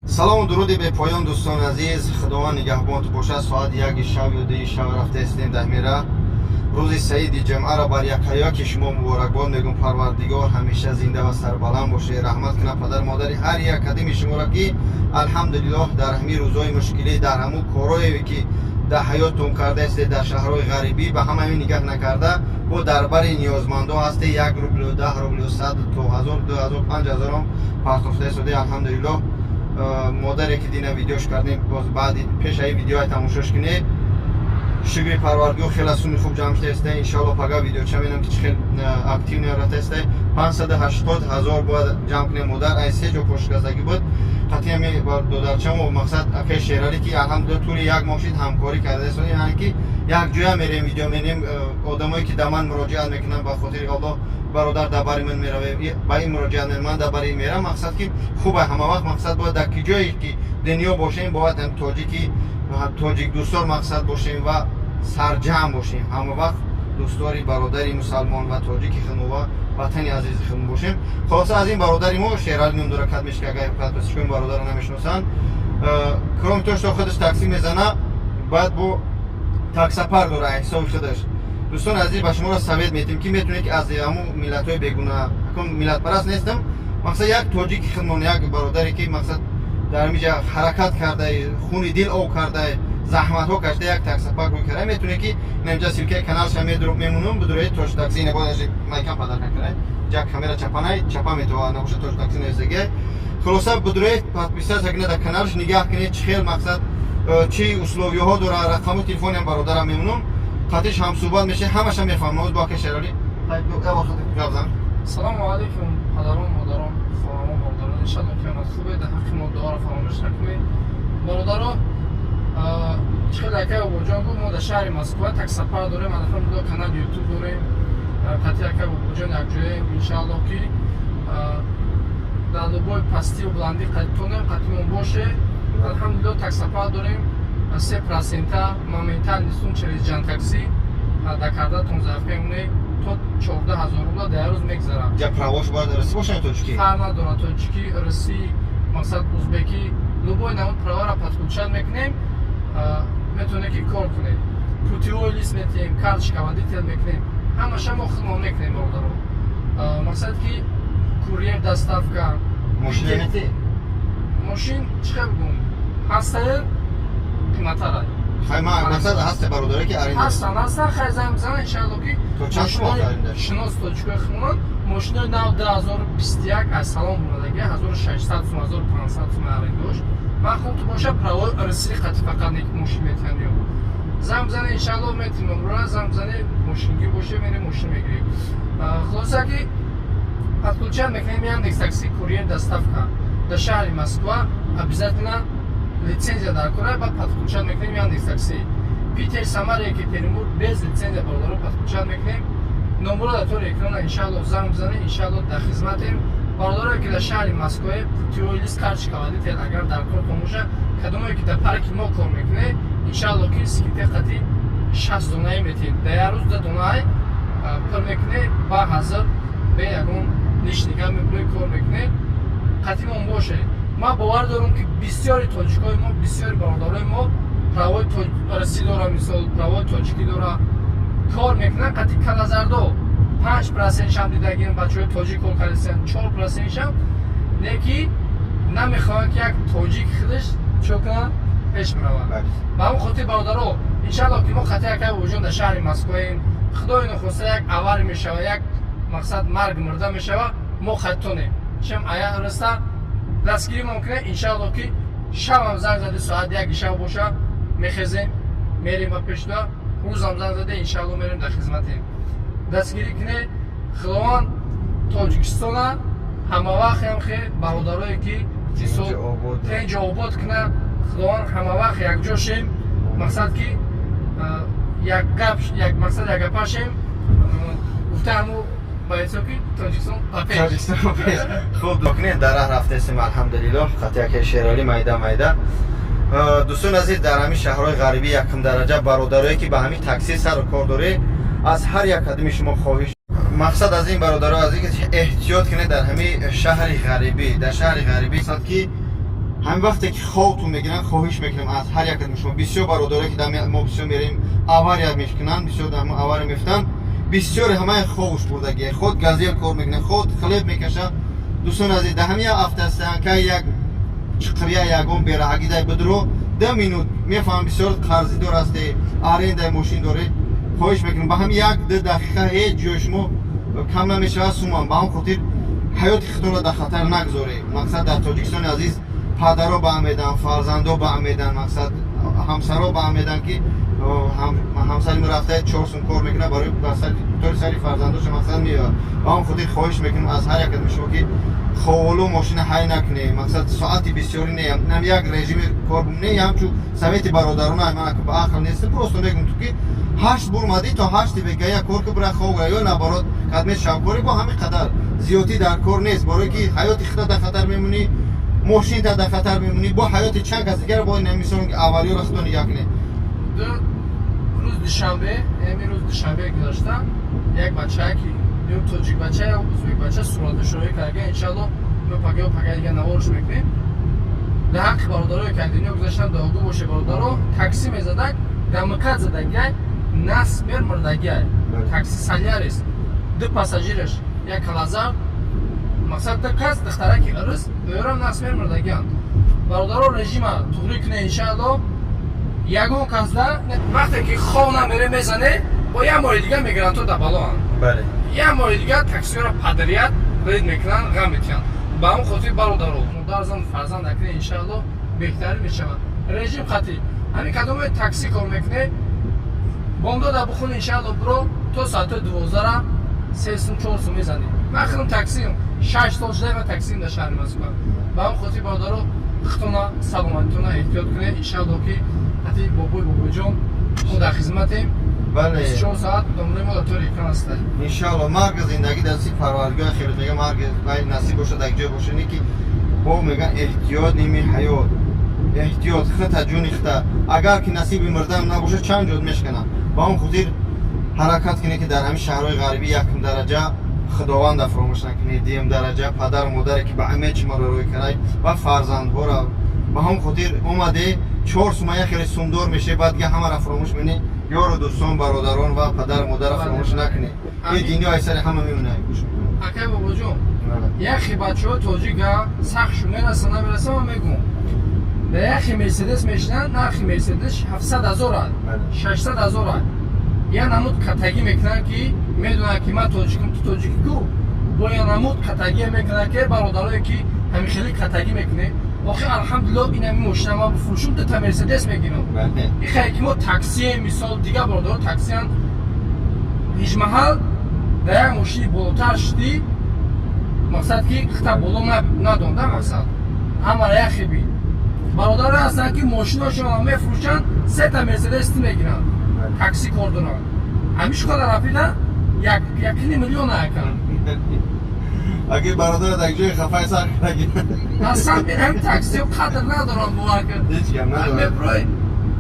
салому дуруди бепоён дӯстони азиз, худованд нигаҳбонту бошад. Соат 1 шаб ё 2 шаб рафтаистем даҳмира рӯзи саиди ҷумъаро бар якҳаёки шумо муборакбод мегӯм. Парвардигор ҳамеша зинда ва сарбаланд боше. Раҳмат кунад падар модари ҳар як қадими шуморо ки алҳамдулиллоҳ дар ҳамин рӯзҳои мушкилӣ, дар ҳамун корое ки дар ҳаёттон кардаистед, дар шаҳрҳои ғарибӣ ба ҳамаи нигаҳ накарда бо дар бари ниёзмандон ҳастед. 1 рубл, 10 рубл, 100 то 1000, 2000, 5000 партофтаистоде. алҳамдулиллоҳ модаре ки дина видеош кардем, боз баъди пеша ин видеои тамошош кинед. шукри парвардигор хеле суми хуб ҷамъ шудааст. Иншоаллоҳ пага видеоча менам ки чӣ хел активни рафтааст. 580 000 бояд ҷамъ кунем. модар ай се ҷо пошгаздагӣ буд. қатъи ами додарчамо мақсад аке шералӣ ки алҳамдулиллоҳ тӯли як моҳ шид ҳамкорӣ кардааст. яъне ки як ҷоя мерем видео менем, одамое ки да ман муроҷиат мекунанд ба хотири Аллоҳ, бародар дар бари ман меравад, ба ин муроҷиат менам, ман дар бари ин мерам. мақсад ки хуб ҳама вақт мақсад бояд дар ки ҷое ки дунё бошем, бояд тоҷик дӯстор мақсад бошем ва сарҷамъ бошем. ҳама вақт дӯстори бародари мусалмон ва тоҷики худмо ва ватани азизи худмо бошем. холоса аз ин бародари мо шерали номдуракат мешка, агар ин бародарро намешиносанд, кроме то, что худаш такси мезана, баъд бо таксапар дора ҳисоби худаш. дӯстони азиз, ба шуморо совет метем ки метавонед ки аз ҳамун миллатҳои бегуна, миллатпараст нестам, мақсад як тоҷики худмон, як бародаре ки мақсад дар ҳамин ҷа ҳаракат кардаи, хуни дил об кардаи, заҳматҳо кашида, як таксапак рӯй карда метавонед ки инҷа силкаи каналша мемунам бидурои тоҷ такси набояд майкам падар накарад. ҷа камера чапанай чапа метавонад набошад тоҷ такси незаге. хулоса бидурои подписатсия кунед дар каналш, нигаҳ кунед чӣ хел мақсад чӣ условиҳо дора. рақами телефони ҳам бародарам мемунам, қатиш ҳамсӯҳбат мешавем, ҳамаша мефаҳмем. баъке шералӣ салому алайкум падарон, модарон, хоҳарон, бародарон. иншаллоҳ ки ҳамат хубе. дар ҳаққи мо дуоро фаромӯш накунед. бародаро, чӣ хел ака бобоҷон гуфт, мо дар шаҳри Москва таксапар дорем, алҳамдулиллоҳ канали ютуб дорем. қатъи ака бобоҷон якҷояем. иншааллоҳ ки дар лубои пастию бландӣ қатъитонем, қатъимон боше. алҳамдулиллоҳ таксапар дорем. 3% моментал нистун через ҷантакси дар кардатон зафка мунем то 14000 рубла дар рӯз мегзарад. ҷа правош бояд русӣ бошад тоҷики? фарқ надорад, тоҷики, русӣ, мақсад узбекӣ, любой намуд правора подключат мекунем. метавонед ки кор кунед. путевой лист метиҳем, карточка водител мекунем. ҳамаша мо хидмат мекунем бародаро. мақсад ки курьер, доставка. мошина метӣ? мошин чӣ хел бигӯм? ҳастае қиматарад. мақсад ҳаста бародаре ки аренда ҳастан хай занг бизанад. иншааллоҳ ки то чанд шумо аренда шинос тоҷикои худмон мошинои нав 2021 аз салон бумадаги 1600 сум, 1500 сум арендош. вақт боша правои рсӣ қатъи фақат нек мошин метиҳанд. ё занг бизане, иншааллоҳ метиҳем. амрӯз занг бизане, мошингӣ боше, мерем мошин мегирем. хулоса ки подключат мекунем Яндекс такси, курьер, доставка дар шаҳри Москва. обязательно лицензия дар кора, баъд подключат мекунем Яндекс такси. Питер, Самара, Екатеринбург без лицензия бародаро подключат мекунем. номеро дар тори экрана иншааллоҳ занг бизане, иншааллоҳ дар хизматем. бародарое ки дар шаҳри Москва путевой лист, карточка водител агар дар кортон боша, кадомое ки дар парки мо кор мекунед, иншааллоҳ ки скидка қатъи 60 донаи метиҳед. дар як рӯз 2 донаи пур мекунед, ба ҳазир бе ягон нишнига мебуред кор мекунед. қатъимон боше. ман бовар дорам ки бисёри тоҷикои мо, бисёри бародарои мо правои русӣ дора, мисол правои тоҷикӣ дора, кор мекунанд. қатъи калазардо 5% шам дидагим бачаҳои тоҷик кор кардастан, 4% шам неки намехоҳанд ки як тоҷик худаш чо кунад пеш меравад. ба ҳамон хотир бародаро, иншааллоҳ ки мо қатъи ака вуҷуд дар шаҳри Москваем. худои нохоста як авар мешава, як мақсад марг мурда мешава, мо қатъитонем. чим ая раста дастгирӣ мумкин е. иншааллоҳ ки шабам занг заде соат 1 шаб боша, мехезем, мерем ба пешта. рӯзам занг заде, иншааллоҳ мерем дар хизматем. дастгирӣ кунед. худованд тоҷикистона ҳамавақт ҳам хе бародарое ки тенҷа обод кунад. худованд ҳамавақт якҷо шем. мақсад ки як гап, як мақсад як гапа шем. гуфтааму байцоки тоҷикистон ба пеш. хуб докунед дар раҳ рафтаистем алҳамдулиллоҳ. қатъи ака шералӣ майда майда. дӯстони азиз, дар ҳамин шаҳрҳои ғарибӣ якум дараҷа бародарое ки ба ҳамин такси сару кор доред, аз ҳар як қадами шумо хоҳиш мақсад аз ин бародаро аз ин ки эҳтиёт кунед дар ҳамин шаҳри ғарибӣ. дар шаҳри ғарибӣ мақсад ки ҳамин вақте ки ховтун мегиранд хоҳиш мекунам аз ҳар якатон шумо бисёр бародаре ки мо бисёр мерем авария мекунанд, бисёр авария мефтанд, бисёри ҳамаи ховуш бурдагӣ худ газел кор мекунад, худ хлеб мекашад. дӯстон азиз дар ҳамин автостанка як чиқрия ягон бераҳагидай бидро 2 минут мефаҳмам бисёр қарзидор ҳасте, арендаи мошин доред, хоҳиш мекунам ба ҳамин 1-2 дақиқа ҳеҷ ҷои шумо кам намешавад сумам. Ба ҳамин хотир ҳаёти худро дар хатар нагзоред. Мақсад дар Тоҷикистони азиз падаро ба ҳам медиҳанд, фарзандо ба ҳам медиҳанд, мақсад ҳамсаро ба ҳам медиҳанд ки ҳамсари рафта 4 сум кор мекунад барои тори сари фарзандоша мақсад меёвад. Ба ҳамин хотир хоҳиш мекунам аз ҳар якатон шумо ки ховолу мошина ҳай накунед, мақсад соати бисёрӣ не нам як режими кор бумне ҳамчун совети бародарона ҳамана ки ба ақл нест, просто мегӯям ту ки 8 бурмадӣ то 8 бегая кор ки бира ховга ё набарот кадмет шавкори бо ҳамин қадар зиёдӣ дар кор нест, барое ки ҳаёти худта дар хатар мемунӣ, мошинта дар хатар мемунӣ, бо ҳаёти чанд кас дигар бо мисол авариёро худо нигаҳ кунед. рӯз душанбе, ҳамин рӯз душанбе гузашта як бача ки ё тоҷик бача ё ӯзбек бача суратшоӣ карда иншалло ё пага дига наворш мекунем. дар ҳаққи бародарои кандинё гузаштан догу боше бародаро такси мезадак, дамикат задагай, нас мер мардагай. Такси Солярис, 2 пассажираш, як калазар, мақсад 2 кас духтараки ирис, ӯрам нас мер мардаган. Бародаро режима туғри куне иншалло. Ягон казда вақте ки хона мере мезане, бо як мори дига мигрантҳо дар балоан. Бале. Як мори дига таксиёро падрият ред мекунанд, ғам метиҳанд. Ба ҳамин хотир бародаро, модар зан фарзанд акне иншалло беҳтарӣ мешавад. Режим қатӣ. Ҳамин кадоме такси кор мекуне, бомдода бухуни иншалло биро то соати 12 3 сум 4 сум мезанӣ. Ман худам таксиам 6 сол шуда ва таксиам дар шаҳри Москва. Ба ҳамин хотир бародаро худтона саломатитона эҳтиёт кунед иншалло ки ҳати бобоиҷон мо дар хизматем. Бале. 24 соат домраи мо дар тори экран ҳастад. иншалло марг зиндагӣ дасти парвардигоҳи хеле мега марг вай насиб бошад дар ҷой бошад ки бо меган эҳтиёт ними ҳаёт, эҳтиёт хита ҷуни хита, агар ки насиби мирдан набошад чанд ҷод мешканам. Ба ҳамин хотир ҳаракат кунед ки дар ҳамин шаҳрҳои ғарбӣ якум дараҷа худованда фаромӯш накунед, дуюм дараҷа падару модаре ки ба ҳамаи чӣ моро рӯй кард ва фарзандҳоро. Ба ҳамин хотир омаде 4 сума як хеле сумдор мешавад, баъд ки ҳамаро фаромӯш менед, ёру дӯстон бародарон ва падару модарро фаромӯш накунед. ин дунё ай сари ҳама мемонад. Акай бобоҷон, яхи бачаҳои тоҷика сахтшон мераса намераса ман мегӯм. Дар яхи мерседес мешинанд, нархи мерседес 700,000 аст, 600,000 аст. Я намуд катагӣ мекунанд ки медонанд ки ман тоҷикам, ту тоҷикигӯ. Бо я намуд катагӣ мекунанд ки бародарое ки ҳамихели катагӣ мекунед. Охир алҳамдулиллоҳ ин ҳамин мошина ма бифурӯшум, дута мерседес мегирам. И хай ки мо такси мисол дига бародаро таксиян ҳиҷмаҳал дар як мошини болотар шудӣ, мақсад ки хита боло надонда, мақсад ҳамара яхе бин. Бародаре ҳастанд ки мошиношонро мефурӯшанд, 3 та мерседес мегиранд, такси кор доранд. ҳамиш қадар рафида 1 миллион якан. Агар бародар дар ҷои хафай сар кунагӣ. Аслан ҳам таксиё қадр надоранд боваркар. Ҳеҷ гап надорад. Меброи.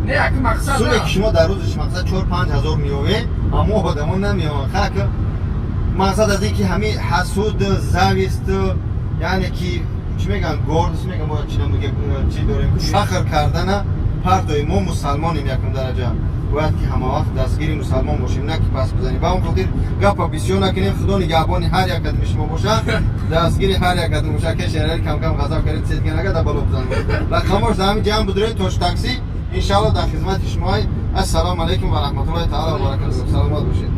Не як мақсад. Суме ки шумо дар рӯзиш мақсад 4-5 ҳазор меёвед, аммо одамон намеёванд. Хак мақсад аз ин ки ҳамин ҳасуд, завист, яъне ки чӣ мегӯям, гордост мегӯям, бо чӣ намегӯям, чӣ дорем, фахр кардана партои мо мусалмонем якум дараҷа. бояд ки ҳама вақт дастгири мусалмон бошем, на ки пас бизанем. Ба ҳамин хотир гапа бисёр накунем, худо нигаҳбони ҳар як адами шумо бошад, дастгири ҳар як адами бошад. ки шераи кам ғазаб каред, сетга нага дар бало бизанем. Рақамош дар ҳамин ҷамъ бидуред тош такси иншалло дар хизмати шумо. Ассалому алайкум ва раҳматуллоҳи таъала ва баракатуҳ. Саломат бошед.